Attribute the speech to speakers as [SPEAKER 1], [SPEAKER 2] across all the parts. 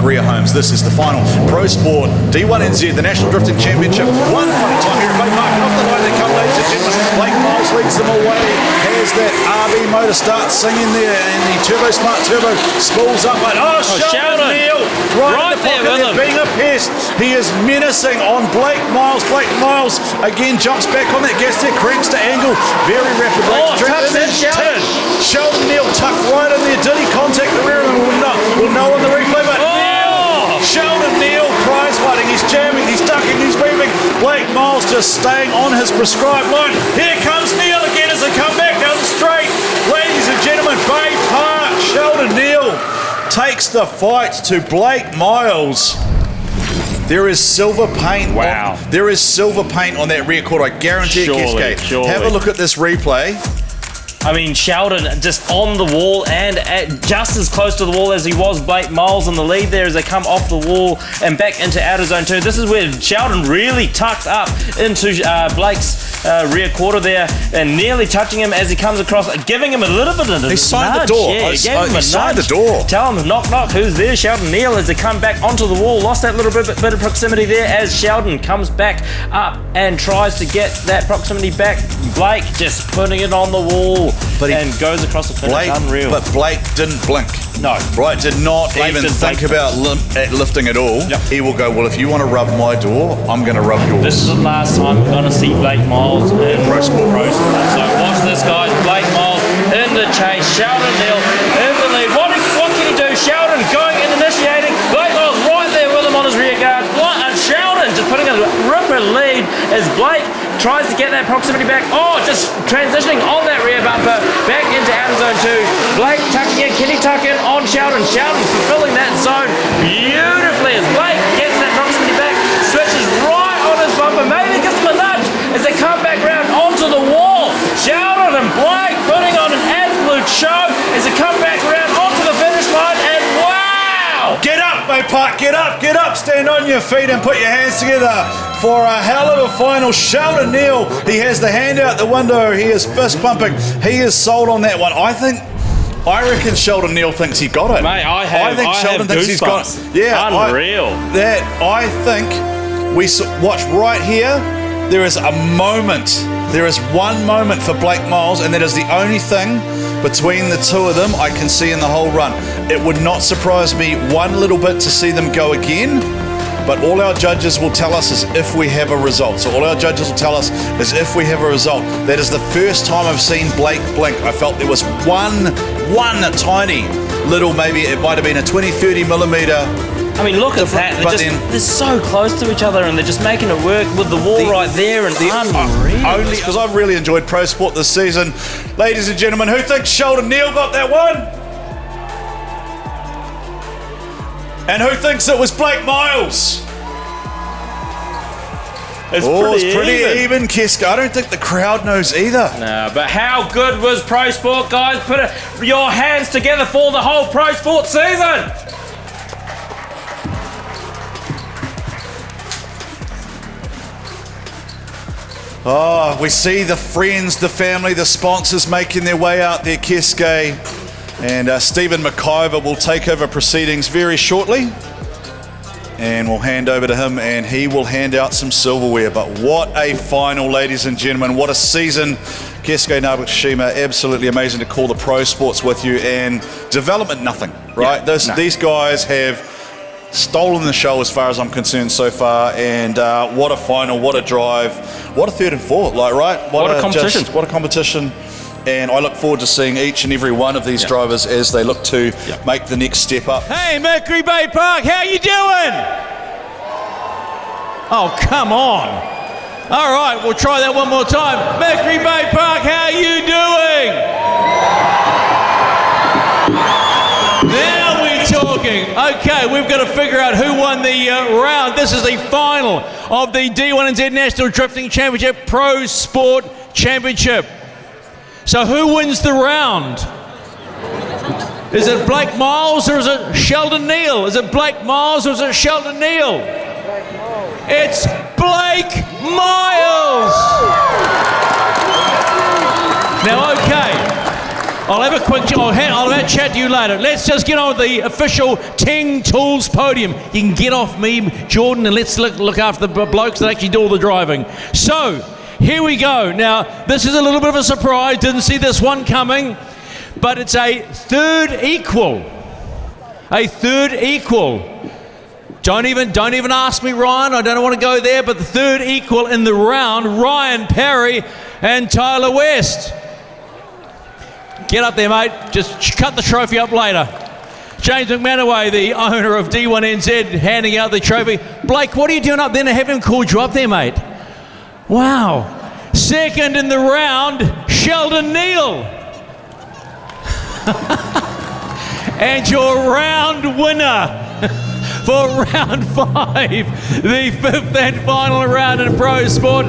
[SPEAKER 1] rear homes. This is the final Pro Sport D1NZ, the National Drifting Championship. One final time here at Baypark. Off the line they come, ladies and gentlemen. Blake Myles leads them away. Has that RB motor start singing there, and the Turbo Smart Turbo spools up. But Sheldon Kneale right in the pocket there, being a pest. He is menacing on Blake Myles. Blake Myles again jumps back on that gas there, cranks to angle very rapidly. Sheldon Kneale tucked right in there. Did he contact the rear? We'll know on the replay, but Sheldon Kneale prize fighting. He's jamming, he's ducking, he's weaving. Blake Myles just staying on his prescribed line. Here comes Kneale again as they come back down the straight. Ladies and gentlemen, Baypark. Sheldon Kneale takes the fight to Blake Myles. There is silver paint.
[SPEAKER 2] Wow.
[SPEAKER 1] There is silver paint on that rear quarter. I guarantee it, Cascade. Have a look at this replay.
[SPEAKER 2] I mean, Sheldon just on the wall and just as close to the wall as he was. Blake Myles in the lead there as they come off the wall and back into outer zone 2. This is where Sheldon really tucked up into Blake's rear quarter there and nearly touching him as he comes across, giving him a little bit of a nudge.
[SPEAKER 1] He signed the door.
[SPEAKER 2] Yeah, he gave him a
[SPEAKER 1] signed
[SPEAKER 2] nudge.
[SPEAKER 1] the door.
[SPEAKER 2] Tell him, knock, knock, who's there? Sheldon Kneale as they come back onto the wall. Lost that little bit of proximity there as Sheldon comes back up and tries to get that proximity back. Blake just putting it on the wall. And goes across the finish. Unreal.
[SPEAKER 1] But Blake didn't blink.
[SPEAKER 2] No.
[SPEAKER 1] Right, did not even think about lifting at all. Yep. He will go, well, if you want to rub my door, I'm going to rub yours.
[SPEAKER 2] This is the last time we're going to see Blake Myles in Pro Sport. So watch this, guys. Blake Myles in the chase. Sheldon Kneale in the lead. What can he do? Sheldon going and initiating. Blake Myles right there with him on his rear guard. And Sheldon just putting a ripper lead as Blake tries to get that proximity back. Just transitioning on that rear bumper back into outer zone 2. Blake tucking in, Kenny tucking on Sheldon. Sheldon fulfilling that zone beautifully as Blake gets that proximity back, switches right on his bumper, maybe gives him a nudge as they come back round onto the wall. Sheldon and Blake putting on an absolute show as they come back around onto the finish line, and wow!
[SPEAKER 1] Get up, Baypark, get up, stand on your feet and put your hands together for a hell of a final. Sheldon Kneale, he has the hand out the window, he is fist pumping, he is sold on that one. I reckon Sheldon Kneale thinks he got it.
[SPEAKER 2] Mate, I think
[SPEAKER 1] Sheldon thinks he's got it. Yeah,
[SPEAKER 2] unreal.
[SPEAKER 1] I think we watch right here. There is a moment. There is one moment for Blake Myles, and that is the only thing between the two of them I can see in the whole run. It would not surprise me one little bit to see them go again, but all our judges will tell us is if we have a result. So all our judges will tell us is if we have a result. That is the first time I've seen Blake blink. I felt there was one tiny little, maybe it might have been a 20-30 millimeter.
[SPEAKER 2] I mean, look at that. They're so close to each other and they're just making it work with the wall right there. And unreal.
[SPEAKER 1] Only because I've really enjoyed Pro Sport this season. Ladies and gentlemen, who thinks Sheldon Kneale got that one? And who thinks it was Blake Myles?
[SPEAKER 2] It's
[SPEAKER 1] pretty even, Kiska. I don't think the crowd knows either.
[SPEAKER 2] No, but how good was Pro Sport, guys? Put your hands together for the whole Pro Sport season.
[SPEAKER 1] We see the friends, the family, the sponsors making their way out there, Keske. And Stephen McIver will take over proceedings very shortly. And we'll hand over to him and he will hand out some silverware. But what a final, ladies and gentlemen. What a season. Keske Nabashima, absolutely amazing to call the Pro Sports with you. And development, nothing, right?
[SPEAKER 2] Yeah,
[SPEAKER 1] These guys have stolen the show as far as I'm concerned so far, and what a final, what a drive, what a third and fourth, right?
[SPEAKER 2] What a competition.
[SPEAKER 1] What a competition. And I look forward to seeing each and every one of these drivers as they look to make the next step up.
[SPEAKER 3] Hey, Mercury Baypark, how you doing? Oh, come on. All right, we'll try that one more time. Mercury Baypark, how you doing? Now we're talking. Okay, we've got to figure out who won the round. This is the final of the D1NZ National Drifting Championship Pro Sport Championship. So who wins the round? Is it Blake Myles or is it Sheldon Kneale? Is it Blake Myles or is it Sheldon Kneale? It's Blake Myles! Now, okay, I'll have a quick, I'll have a chat to you later. Let's just get on with the official Ting Tools podium. You can get off me, Jordan, and let's look after the blokes that actually do all the driving. So, here we go. Now, this is a little bit of a surprise. Didn't see this one coming, but it's a third equal. A third equal. Don't even ask me, Ryan. I don't want to go there, but the third equal in the round, Ryan Perry and Tyler West. Get up there, mate. Just cut the trophy up later. James McManaway, the owner of D1NZ, handing out the trophy. Blake, what are you doing up there? I haven't called you up there, mate. Wow. Second in the round, Sheldon Kneale. And your round winner for round 5, the 5th and final round in Pro Sport,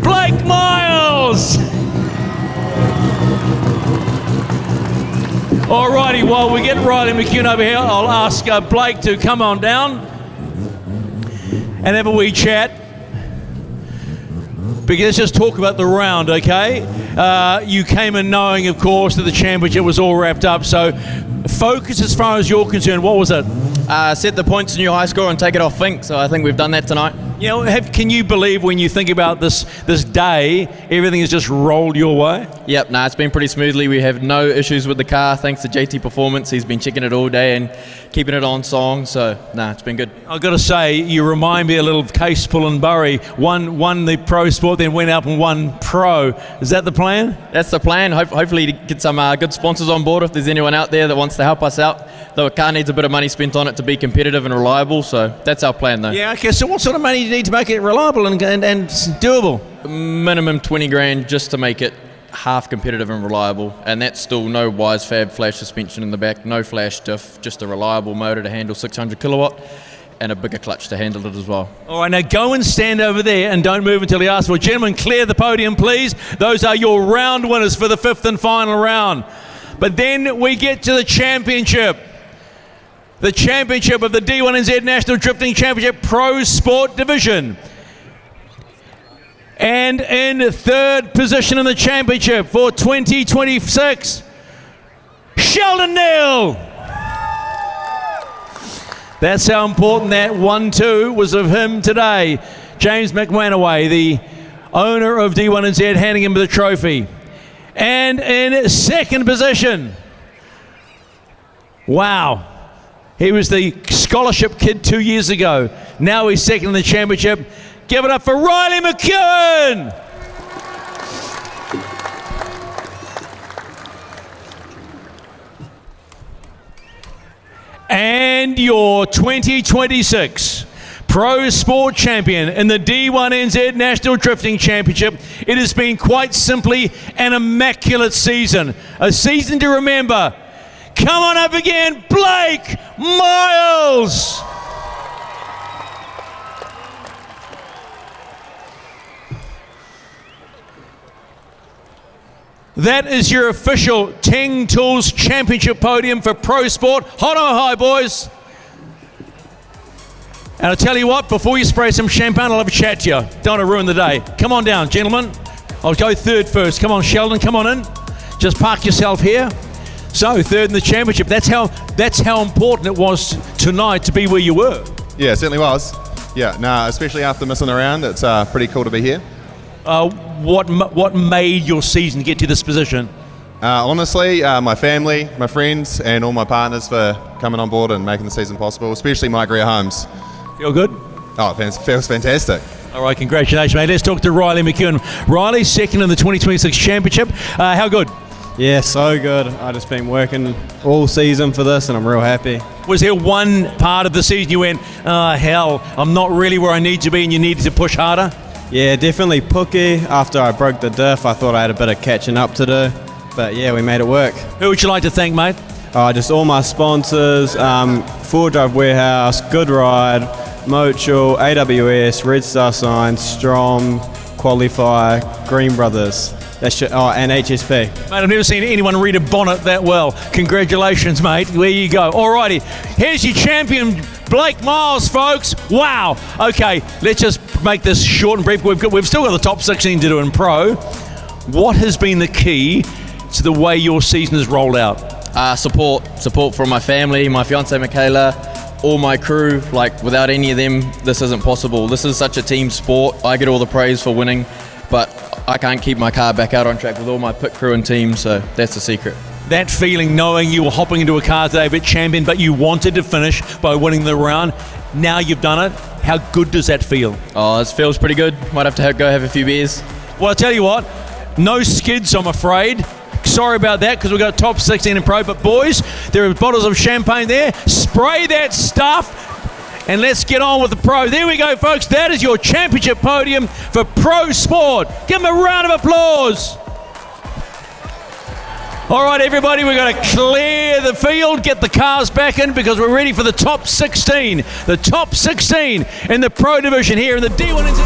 [SPEAKER 3] Blake Myles. Alrighty, while we get Riley McKeown over here, I'll ask Blake to come on down and have a wee chat. Because let's just talk about the round, okay? You came in knowing, of course, that the championship was all wrapped up. So, focus as far as you're concerned. What was it?
[SPEAKER 4] Set the points, new high score, and take it off Fink. So I think we've done that tonight.
[SPEAKER 3] You know, can you believe when you think about this day, everything has just rolled your way?
[SPEAKER 4] Yep, it's been pretty smoothly. We have no issues with the car thanks to JT Performance. He's been checking it all day and keeping it on song. So, it's been good.
[SPEAKER 3] I've got to say, you remind me a little of Case Pullenbury. Won the Pro Sport, then went up and won Pro. Is that the plan?
[SPEAKER 4] That's the plan. Hopefully to get some good sponsors on board if there's anyone out there that wants to help us out. The car needs a bit of money spent on it to be competitive and reliable, so that's our plan though.
[SPEAKER 3] Yeah, okay, so what sort of money do you need to make it reliable and doable?
[SPEAKER 4] Minimum 20 grand just to make it half competitive and reliable, and that's still no wise fab flash suspension in the back, no flash diff, just a reliable motor to handle 600 kilowatt and a bigger clutch to handle it as well.
[SPEAKER 3] All right, now go and stand over there and don't move until he asks for it. Gentlemen, clear the podium, please. Those are your round winners for the 5th and final round. But then we get to the championship. The championship of the D1NZ National Drifting Championship Pro Sport Division. And in 3rd position in the championship for 2026, Sheldon Kneale. That's how important that 1-2 was of him today. James McManaway, the owner of D1NZ, handing him the trophy. And in 2nd position, wow. He was the scholarship kid 2 years ago. Now he's 2nd in the championship. Give it up for Riley McKeown. And your 2026 Pro Sport Champion in the D1NZ National Drifting Championship. It has been quite simply an immaculate season. A season to remember. Come on up again, Blake Myles. That is your official Ting Tools Championship podium for Pro Sport. Hot on high, boys. And I'll tell you what, before you spray some champagne, I'll have a chat to you. Don't want to ruin the day. Come on down, gentlemen. I'll go 3rd first. Come on, Sheldon, come on in. Just park yourself here. So, 3rd in the championship. That's how important it was tonight to be where you were.
[SPEAKER 5] Yeah, it certainly was. Yeah, especially after missing a round, it's pretty cool to be here.
[SPEAKER 3] What made your season get to this position?
[SPEAKER 5] Honestly, my family, my friends, and all my partners for coming on board and making the season possible, especially Mike Greer Holmes.
[SPEAKER 3] Feel good?
[SPEAKER 5] Oh, it feels fantastic.
[SPEAKER 3] All right, congratulations, mate. Let's talk to Riley McKeown. Riley, 2nd in the 2026 championship. How good?
[SPEAKER 6] Yeah, so good. I've just been working all season for this and I'm real happy.
[SPEAKER 3] Was there one part of the season you went, hell, I'm not really where I need to be, and you needed to push harder?
[SPEAKER 6] Yeah, definitely Pookie. After I broke the diff, I thought I had a bit of catching up to do. But yeah, we made it work.
[SPEAKER 3] Who would you like to thank, mate?
[SPEAKER 6] Just all my sponsors, Four Drive Warehouse, Good Ride, Mochel, AWS, Red Star Signs, Strom, Qualify, Green Brothers. And HSP.
[SPEAKER 3] Mate, I've never seen anyone read a bonnet that well. Congratulations, mate. There you go. Alrighty, here's your champion, Blake Myles, folks. Wow. Okay, let's just make this short and brief. We've still got the top 16 to do in Pro. What has been the key to the way your season has rolled out?
[SPEAKER 4] Support from my family, my fiance Michaela, all my crew. Like, without any of them, this isn't possible. This is such a team sport. I get all the praise for winning, but I can't keep my car back out on track with all my pit crew and team, so that's the secret.
[SPEAKER 3] That feeling, knowing you were hopping into a car today, but champion, but you wanted to finish by winning the round. Now you've done it. How good does that feel?
[SPEAKER 4] Oh, it feels pretty good. Might have to go have a few beers.
[SPEAKER 3] Well, I tell you what, no skids, I'm afraid. Sorry about that, because we've got top 16 in pro. But boys, there are bottles of champagne there. Spray that stuff, and let's get on with the pro. There we go, folks. That is your championship podium for pro sport. Give them a round of applause. All right, everybody, we're going to clear the field, get the cars back in, because we're ready for the top 16. The top 16 in the pro division here in the D1NZ.